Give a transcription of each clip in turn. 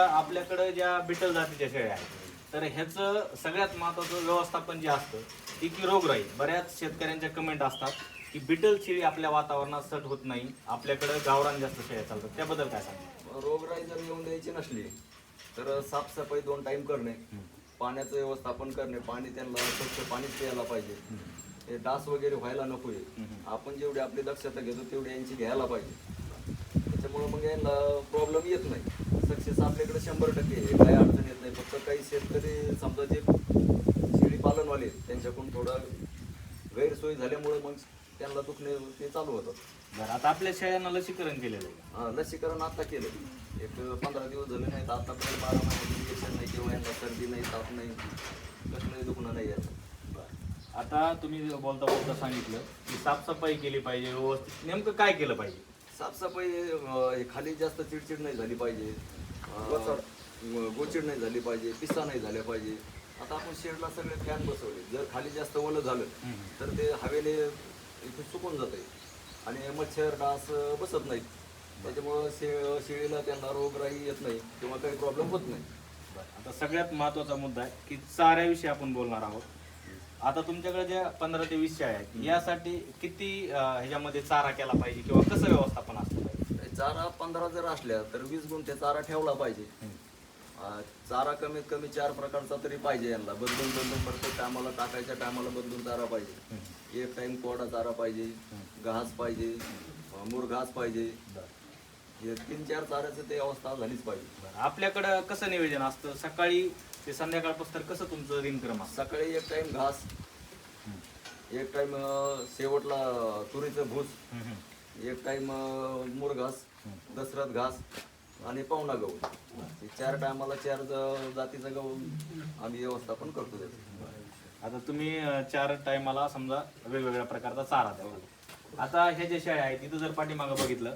आपल्याकडे ज्या बिटल जातीच्या शेळ्या आहेत तर ह्याचं सगळ्यात महत्त्वाचं व्यवस्थापन जे असतं ती की रोगराई. बऱ्याच शेतकऱ्यांच्या कमेंट असतात की बिटल शेळी आपल्या वातावरणात सट होत नाही, आपल्याकडे गावरान जास्त शेळ्या चालतात, त्याबद्दल काय सांगा? रोगराई जर येऊन द्यायची नसली तर साफसफाई 2 टाइम करणे, पाण्याचं व्यवस्थापन करणे, पाणी त्यांना स्वच्छ पाणीच प्यायला पाहिजे, हे डास वगैरे व्हायला नको. आपण जेवढी आपली दक्षता घेतो तेवढी यांची घ्यायला पाहिजे. त्याच्यामुळं मग यांना प्रॉब्लेम येत नाही. सक्सेस आपल्याकडे 100% आहे, काही अडचण येत नाही. फक्त काही शेतकरी समजा जे शेळी पालनवाले त्यांच्याकडून थोडं गैरसोय झाल्यामुळे मग त्यांना दुखणे ते चालू होतं. बरं, आता आपल्या शेळ्यांना लसीकरण केलेलं आहे? लसीकरण आता केलं, एक 15 दिवस झाले नाहीत. आतापर्यंत 12 महिन्याचं इंजेक्शन नाही किंवा यांना सर्दी नाही, ताप नाही, कसलंही दुखणं नाही याचं. बरं, आता तुम्ही बोलता बोलता सांगितलं की साफसफाई केली पाहिजे व्यवस्थित, नेमकं काय केलं पाहिजे? साफसफाई खाली जास्त चिडचिड नाही झाली पाहिजे, गोचिड नाही झाली पाहिजे, पिस्सा नाही झाल्या पाहिजे. आता आपण शेडला सगळे फॅन बसवले, जर खाली जास्त ओलं झालं तर ते हवेने इथे सुकून जाते आणि मच्छर डास बसत नाहीत. त्याच्यामुळं शेळीला त्यांना रोगराई येत नाही किंवा काही प्रॉब्लेम होत नाही. आता सगळ्यात महत्त्वाचा मुद्दा आहे की चाऱ्याविषयी आपण बोलणार आहोत. आता तुमच्याकडे ज्या 15 ते 20 शेळ्या आहेत यासाठी किती ह्याच्यामध्ये चारा केला पाहिजे किंवा कसं व्यवस्थापन असतं पाहिजे? चारा 15 जर असल्या तर 20 गुंठे चारा ठेवला पाहिजे. चारा कमीत कमी 4 प्रकारचा तरी पाहिजे. यांना बदलून प्रत्येक टायमाला टाकायच्या टायमाला बदलून चारा पाहिजे. एक टाइम कोरडा चारा पाहिजे, घास पाहिजे, मुरघास पाहिजे. हे 3-4 चाऱ्याचं ते अवस्था झालीच पाहिजे. आपल्याकडं कसं नियोजन असतं सकाळी ते संध्याकाळपासून कसं तुमचं दिनक्रम असतं? सकाळी एक टाइम घास, एक टाइम शेवटला तुरीचं भूस, एक टाइम मुरघास, दसरथ घास आणि पावणा गहू. 4 टायमाला 4 जातीचं गहू आम्ही व्यवस्थापन करतो त्याचं. आता तुम्ही 4 टायमाला समजा वेगवेगळ्या प्रकारचा चारा द्यावा. आता ह्या ज्या शेळ्या आहेत इथं जर पाठीमागं बघितलं,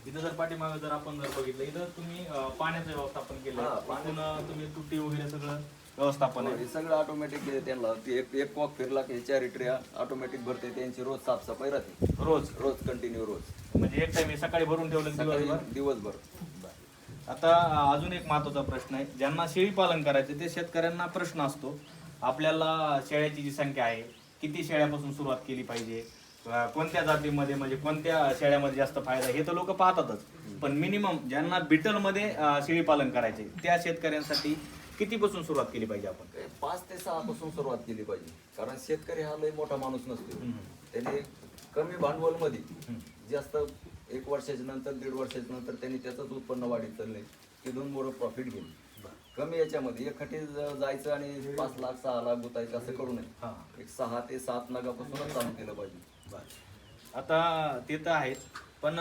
जर आपण बघितलं इथं तुम्ही पाण्याचं व्यवस्थापन केलं, तुम्ही तुटी वगैरे सगळं व्यवस्थापन आहे? हे सगळं ऑटोमॅटिक त्यांना एक कॉक फिरला की 4 लिटर ऑटोमॅटिक भरते. त्यांची रोज साफसफाई राहते, रोज कंटिन्यू रोज. म्हणजे एक टाइम सकाळी भरून ठेवलं दिवसभर. आता अजून एक महत्त्वाचा प्रश्न आहे, ज्यांना शेळी पालन करायचे ते शेतकऱ्यांना प्रश्न असतो, आपल्याला शेळ्याची जी संख्या आहे किती शेळ्यापासून सुरुवात केली पाहिजे, कोणत्या जातीमध्ये म्हणजे कोणत्या शेळ्यामध्ये जास्त फायदा, हे तर लोक पाहतातच. पण मिनिमम ज्यांना बिटलमध्ये शेळी पालन करायचे त्या शेतकऱ्यांसाठी कितीपासून सुरुवात केली पाहिजे आपण? 5 ते 6 पासून सुरुवात केली पाहिजे. कारण शेतकरी हा लय मोठा माणूस नसतो. त्याने कमी भांडवलमध्ये जास्त 1 वर्षाच्या नंतर 1.5 वर्षाच्या नंतर त्यांनी त्याचंच उत्पन्न वाढीत चाललंय की 2 मोठं प्रॉफिट घेईल. कमी याच्यामध्ये एकखटी जायचं आणि 5 लाख 6 लाख गुतायचं असं करू नये. एक 6 ते 7 लाखापासूनच चालू केलं पाहिजे. आता ते तर आहेच, पण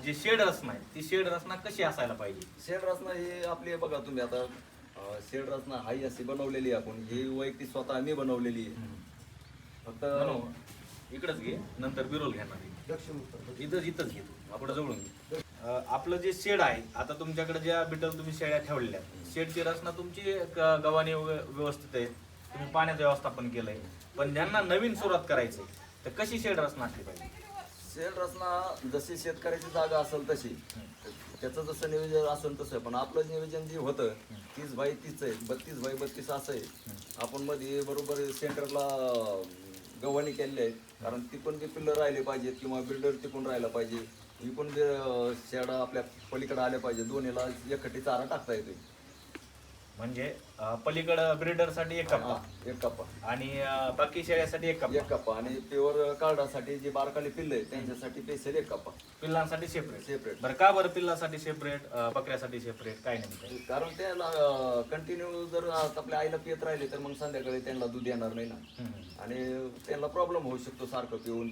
जे शेड रचना आहे ती शेड रचना कशी असायला पाहिजे? शेड रचना ही आपली बघा तुम्ही आता शेड रचना हाई अशी बनवलेली आहे आपण. ही वैयक्तिक स्वतः आम्ही बनवलेली आहे. फक्त इकडंच घे, नंतर बिरोल घेणार इथंच घे, आपण जवळून घे. आपलं जे शेड आहे, आता तुमच्याकडे ज्या बिटल तुम्ही शेळ्या ठेवलेल्या शेडची रचना तुमची गव्हाणी व्यवस्थित आहे, तुम्ही पाण्याचं व्यवस्थापन केलंय. पण ज्यांना नवीन सुरुवात करायची तर कशी शेड रचना असली पाहिजे? शेड रचना जशी शेतकऱ्याची जागा असेल तशी, त्याचं जसं नियोजन असेल तसं. पण आपलं नियोजन जे होतं 30 बाय 30 आहे, 32 बाय 32 असं आहे. आपण मध्ये बरोबर सेंटरला गव्हाणी केलेली आहे, कारण तिकडून बी पिल्लर राहिले पाहिजेत किंवा बिल्डर तिकडून राहिला पाहिजे, इकडून बी शेडा आपल्या पलीकडे आले पाहिजे. दोन्हीला एकखटी चारा टाकता येते. म्हणजे पलीकडं ब्रिडरसाठी एक कप्पा आणि बाकी शेळ्यासाठी एक कप्पा आणि प्युअर कार्डासाठी जे बारकाली पिल्ल आहे त्यांच्यासाठी स्पेशल 1 कप्पा. पिल्लांसाठी सेपरेट. बरं, का बरं पिल्लासाठी सेपरेट, बकऱ्यासाठी सेपरेट, काय नाही? कारण त्याला कंटिन्यू जर आपल्या आईला पियत राहिले तर मग संध्याकाळी त्यांना दूध येणार नाही ना, आणि त्यांना प्रॉब्लेम होऊ शकतो सारखं पिऊन.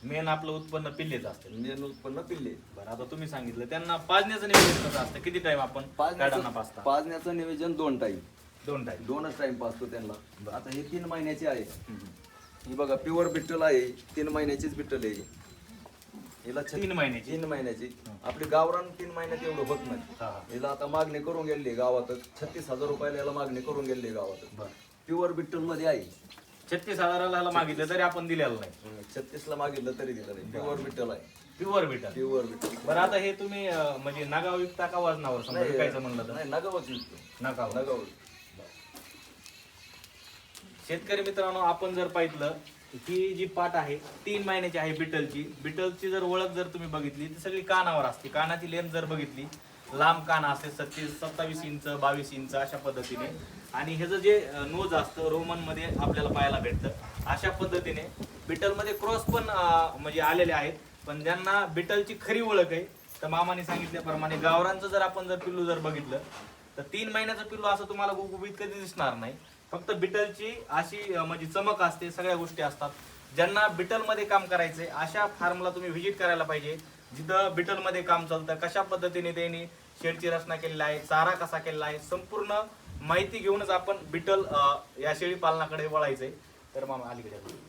मेन आपलं उत्पन्न पिल्लेच असते. मेन उत्पन्न पिल्ले. बरं, आता तुम्ही सांगितलं त्यांना पाजण्याचं नियोजन कसं असतं? किती टाइम आपण पाजता? पाजण्याचं नियोजन 2 टाइम. 2 टाइम पाजतो त्यांना. आता हे 3 महिन्याची आहे. ही बघा प्युअर बिट्टल आहे, 3 महिन्याचीच बिट्टल आहे. हिला 3 महिन्याची. आपली गावरान 3 महिन्यात एवढं होत नाही. हिला आता मागणी करून गेली गावातच. 36,000 रुपयाला याला मागणी करून गेली गावातच. प्युअर बिट्टल मध्ये आहे. 36,000ला मागितलं तरी आपण दिलेलं नाही. 36 ला मागितलं तरी दिलं नाही. प्युअर बिट्टल आहे. प्युअर बिटल. प्युअर बिटल. बरं आता हे तुम्ही म्हणजे नगाव विकता का वजनावर समजा विकायचं म्हणलं तर? नाही, नगावच विकतो. नगाव. नगाव. शेतकरी मित्रांनो, आपण जर पाहिलं ही जी पाट आहे 3 महिन्याची आहे बिटलची. बिटलची जर ओळख जर तुम्ही बघितली ती सगळी कानावर असते. कानाची लेंथ जर बघितली, लांब कान असते 27 इंच 22 इंच अशा पद्धतीने. आणि ह्याचं जे नोज असतं रोमन मध्ये आपल्याला पाहायला भेटतं अशा पद्धतीने. बिटलमध्ये क्रॉस पण म्हणजे आलेले आहेत. पण ज्यांना बिटलची खरी ओळख आहे तर मामाने सांगितल्याप्रमाणे गावरांचं जर आपण जर पिल्लू जर बघितलं तर 3 महिन्याचं पिल्लू असं तुम्हाला गुबगुबीत कधी दिसणार नाही. फक्त बिटलची अशी म्हणजे चमक असते, सगळ्या गोष्टी असतात. ज्यांना बिटलमध्ये काम करायचंय अशा फार्मला तुम्ही व्हिजिट करायला पाहिजे, जिथं बिटलमध्ये काम चालतं. कशा पद्धतीने त्यांनी शेडची रचना केलेली आहे, चारा कसा केलेला आहे, संपूर्ण माहिती घेऊनच आपण बिटल या शेळी पालनाकडे वळायचंय. तर मामा अलीकडे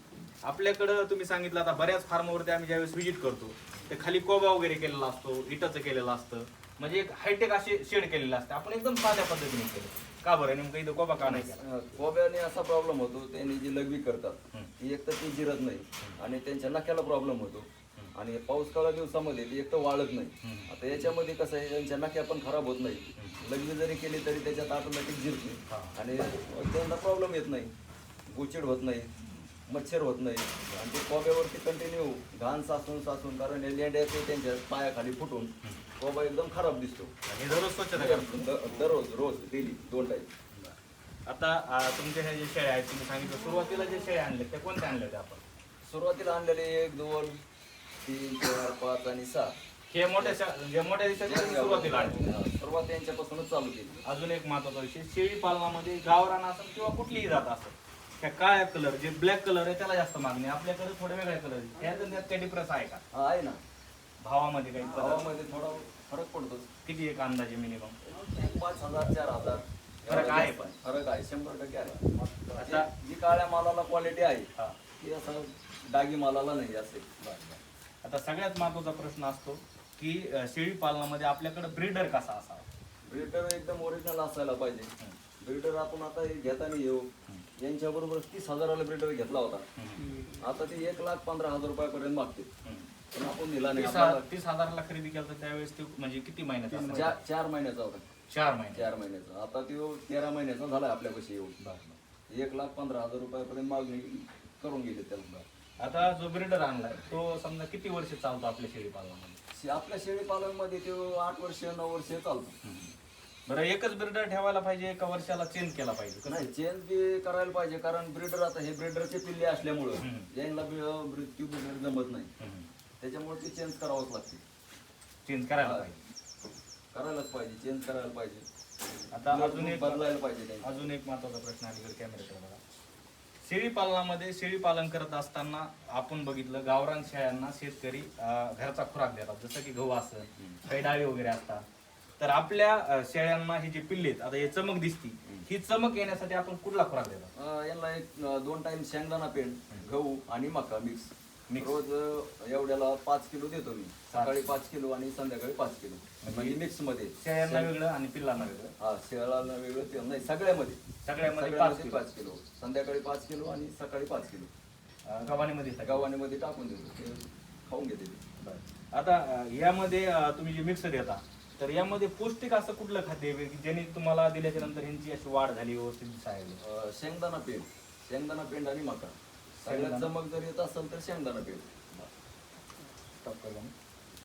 आपल्याकडं तुम्ही सांगितलं आता बऱ्याच फार्मवरती आम्ही ज्यावेळेस व्हिजिट करतो ते खाली कोबा वगैरे केलेला असतो, इटाचं केलेलं असतं, म्हणजे एक हायटेक असे शेड केलेलं असतं. आपण एकदम साध्या पद्धतीने केलं का बरं? नेमकं इथं कोबा का नाही केला? कोब्याने असा प्रॉब्लेम होतो, त्यांनी जी लघवी करतात ती एक तर ती जिरत नाही आणि त्यांच्या नख्याला प्रॉब्लेम होतो. आणि पाऊस काळा दिवसामध्ये ती एक तर वाळत नाही. आता याच्यामध्ये कसं आहे, त्यांच्या नख्या पण खराब होत नाही. लघवी जरी केली तरी त्याच्यात ऑटोमॅटिक जिरते आणि त्यांना प्रॉब्लेम येत नाही, गुचिड होत नाही, मच्छर होत नाही. आणि ते कोब्यावरती कंटिन्यू घाण साचून कारण लेंड्याचे त्यांच्या पायाखाली फुटून कोबा एकदम खराब दिसतो. आणि दररोज स्वच्छता करतो. दररोज रोज डेली 2 टाईम. आता तुमच्या ह्या जे शेळ्या आहेत तुम्ही सांगितलं सुरुवातीला जे शेळ्या आणले त्या कोणत्या आणल्या होत्या आपण? सुरुवातीला आणलेले 1, 2, 3, 4, 5 आणि 6. हे मोठ्या दिवसात सुरुवातीला आणले. सुरुवात यांच्यापासूनच चालू केली. अजून एक महत्वाचा विषय, शेळी पालनामध्ये गावरान असेल किंवा कुठलीही जात असेल, त्या काळ्या कलर जे ब्लॅक कलर आहे त्याला जास्त मागणी. आपल्याकडे थोडे वेगळ्या कलर आहे. त्यात काही डिफरन्स आहे का आहे ना, भावामध्ये? काही भावामध्ये थोडा फरक पडतो. किती एक अंदाजे मिनिमम 5,000 4,000 फरक आहे? पण फरक आहे, 100% आहे. आता जी काळ्या मालाला क्वालिटी आहे हा. ती असं डागी मालाला नाही असेल. आता सगळ्यात महत्वाचा प्रश्न असतो की शेळी पालनामध्ये आपल्याकडे ब्रीडर कसा असावा? ब्रीडर एकदम ओरिजिनल असायला पाहिजे. ब्रीडर आपण आता हे घेताना येऊ, यांच्याबरोबर 30,000ला ब्रीडर घेतला होता. आता ते 1,15,000 रुपयापर्यंत मागते. पण आपण दिला नाही. 30,000ला खरेदी केलं तर त्यावेळेस ते म्हणजे किती महिन्याचा असावा? 4 महिन्याचा होता. 4 महिने. 4 महिन्याचा. आता तो 13 महिन्याचा झाला आपल्यापाशी येऊन. 1,15,000 रुपयापर्यंत मागणी करून गेली त्याला. आता जो ब्रीडर आणलाय तो समजा किती वर्ष चालतो आपल्या शेळी पालनामध्ये? आपल्या शेळी पालनमध्ये तो 8 वर्ष 9 वर्ष चालतो. बरं, एकच ब्रीडर ठेवायला पाहिजे एका वर्षाला चेंज केला पाहिजे? नाही, चेंज बी करायला पाहिजे. कारण ब्रीडर आता हे ब्रीडरचे पिल्ले असल्यामुळं यांना मृत्यू जमत नाही. त्याच्यामुळे ते चेंज करावंच लागते. चेंज करायला पाहिजे. करायलाच पाहिजे, चेंज करायला पाहिजे. आता अजून एक बदलायला पाहिजे. अजून एक महत्वाचा प्रश्न अलीकडे कॅमेऱ्याकडे बघा. शेळी पालनामध्ये शेळी पालन करत असताना आपण बघितलं गावरान शेळ्यांना शेतकरी घरचा खुराक देतात, जसं की गहू असतं, काही डाळी वगैरे असतात. तर आपल्या शेळ्यांना ही जी पिल्ले आहेत, आता हे चमक दिसती, ही चमक येण्यासाठी आपण कुठला खुराक देतात? यांना 2 टाइम शेंगदाणा पेंड, गहू आणि मका मिक्स रोज एवढ्याला 5 किलो देतो मी. सकाळी 5 किलो आणि संध्याकाळी 5 किलो. म्हणजे मिक्स मध्ये शेळ्यांना वेगळं आणि पिल्लांना वेगळं? हा, शेळ्याला वेगळं ते नाही, सगळ्यामध्ये 5 किलो. संध्याकाळी 5 किलो आणि सकाळी 5 किलो गव्हाणीमध्ये गव्हाणीमध्ये टाकून देतो, ते खाऊन घेते. आता यामध्ये तुम्ही जे मिक्स देता तर यामध्ये पौष्टिक असं कुठलं खाद्य आहे की ज्याने तुम्हाला दिल्याच्या नंतर ह्यांची अशी वाढ झाली, व्यवस्थित दिसायला? शेंगदाणा पेंड आणि मका. सगळ्यात चमक जर येत असेल तर शेंगदाणा पेंड. स्टॉप करूया.